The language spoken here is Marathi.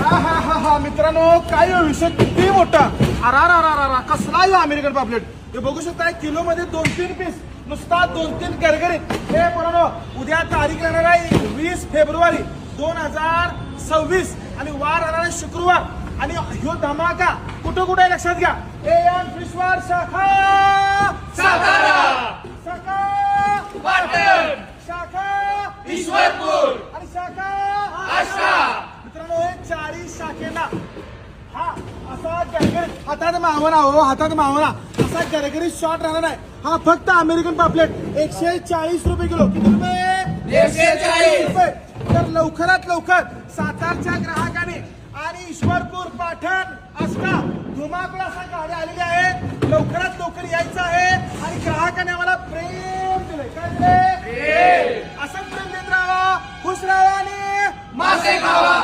मित्रांनो काय विषय किती मोठा अरा कसला अमेरिकन पापलेट हे बघू शकता किलो मध्ये 2-3 पीस नुसता 2-3 गरगरीत हे बरोबर उद्या तारीख येणार आहे 20 फेब्रुवारी 2026 आणि वार येणार आहे शुक्रवार आणि ह्यो धमाका कुठं कुठे लक्षात घ्या एएम फिशवर शाखा सातारा शाखा पाटण शाखा ईश्वरपूर आणि शाखा आष्टा मित्रांनो हे चारी शाखेला हा असा गरगरीत हातात मावना असा गरगरीत शॉट राहणार आहे हा फक्त अमेरिकन पापलेट 140 रुपये किलो किती रुपये 140 रुपये तर लवकरात लवकर सातारच्या ग्राहकाने आणि ईश्वरपूर पाटण आष्टा धुमाकूळ असा गाडी आलेली आहे लवकरात लवकर यायचं आहे आणि ग्राहकाने आम्हाला प्रेम दिलंय काय दिले असं प्रेम देत राहा खुश राहा आणि मासे खावा